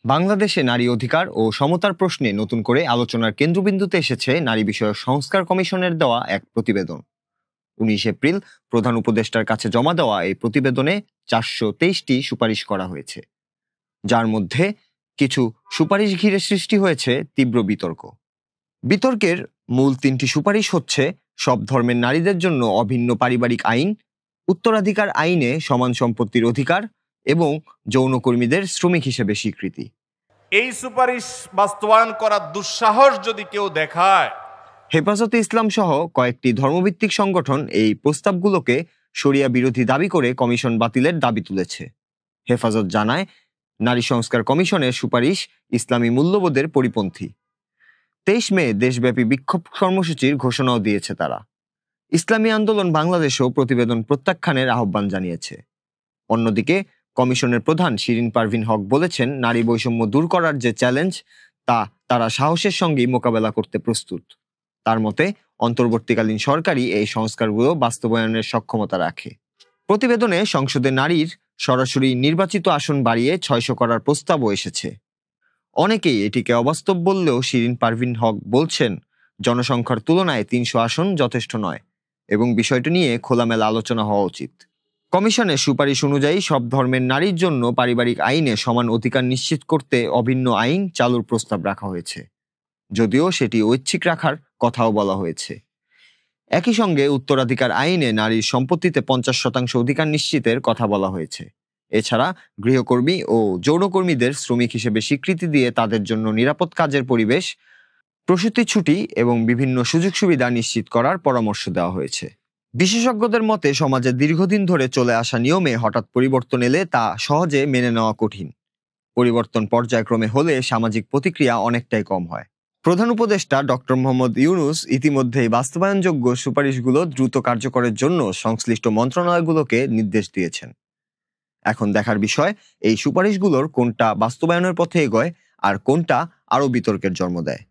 বাংলাদেশে নারী অধিকার ও সমতার প্রশ্নে নতুন করে আলোচনার কেন্দ্রবিন্দুতে এসেছে নারী বিষয়ক সংস্কার কমিশনের দেওয়া এক প্রতিবেদন। 19 এপ্রিল প্রধান উপদেষ্টার কাছে জমা দেওয়া এই প্রতিবেদনে 423টি সুপারিশ করা হয়েছে, যার মধ্যে কিছু সুপারিশ ঘিরে সৃষ্টি হয়েছে তীব্র বিতর্ক। বিতর্কের মূল 3টি সুপারিশ হচ্ছে সব ধর্মের নারীদের জন্য অভিন্ন পারিবারিক আইন, উত্তরাধিকার আইনে সমান সম্পত্তির অধিকার এবং যৌনকর্মীদের শ্রমিক হিসেবে স্বীকৃতি। এই সুপারিশ বাস্তবায়ন করার দুঃসাহস যদি কেউ দেখায়, হেফাজতে ইসলাম সহ কয়েকটি ধর্মভিত্তিক সংগঠন এই প্রস্তাবগুলোকে শরিয়া বিরোধী দাবি করে কমিশন বাতিলের দাবি তুলেছে। হেফাজত জানায়, নারী সংস্কার কমিশনের সুপারিশ ইসলামী মূল্যবোধের পরিপন্থী। 23 মে দেশব্যাপী বিক্ষোভ কর্মসূচির ঘোষণাও দিয়েছে তারা। ইসলামী আন্দোলন বাংলাদেশও প্রতিবেদন প্রত্যাখ্যানের আহ্বান জানিয়েছে। অন্যদিকে কমিশনের প্রধান শিরিন পারভিন হক বলেছেন, নারী বৈষম্য দূর করার যে চ্যালেঞ্জ তা তারা সাহসের সঙ্গেই মোকাবেলা করতে প্রস্তুত। তার মতে, অন্তর্বর্তীকালীন সরকারই এই সংস্কারগুলো বাস্তবায়নের সক্ষমতা রাখে। প্রতিবেদনে সংসদে নারীর সরাসরি নির্বাচিত আসন বাড়িয়ে 600 করার প্রস্তাবও এসেছে। অনেকেই এটিকে অবাস্তব বললেও শিরিন পারভিন হক বলছেন, জনসংখ্যার তুলনায় 300 আসন যথেষ্ট নয় এবং বিষয়টি নিয়ে খোলামেলা আলোচনা হওয়া উচিত। কমিশনের সুপারিশ অনুযায়ী সব ধর্মের নারীর জন্য পারিবারিক আইনে সমান অধিকার নিশ্চিত করতে অভিন্ন আইন চালুর প্রস্তাব রাখা হয়েছে, যদিও সেটি ঐচ্ছিক রাখার কথাও বলা হয়েছে। একই সঙ্গে উত্তরাধিকার আইনে নারীর সম্পত্তিতে 50% অধিকার নিশ্চিতের কথা বলা হয়েছে। এছাড়া গৃহকর্মী ও যৌনকর্মীদের শ্রমিক হিসেবে স্বীকৃতি দিয়ে তাদের জন্য নিরাপদ কাজের পরিবেশ, প্রসূতি ছুটি এবং বিভিন্ন সুযোগ সুবিধা নিশ্চিত করার পরামর্শ দেওয়া হয়েছে। বিশেষজ্ঞদের মতে, সমাজে দীর্ঘদিন ধরে চলে আসা নিয়মে হঠাৎ পরিবর্তন এলে তা সহজে মেনে নেওয়া কঠিন। পরিবর্তন পর্যায়ক্রমে হলে সামাজিক প্রতিক্রিয়া অনেকটাই কম হয়। প্রধান উপদেষ্টা ডক্টর মোহাম্মদ ইউনূস ইতিমধ্যেই বাস্তবায়নযোগ্য সুপারিশগুলো দ্রুত কার্যকরের জন্য সংশ্লিষ্ট মন্ত্রণালয়গুলোকে নির্দেশ দিয়েছেন। এখন দেখার বিষয়, এই সুপারিশগুলোর কোনটা বাস্তবায়নের পথে এগোয় আর কোনটা আরও বিতর্কের জন্ম দেয়।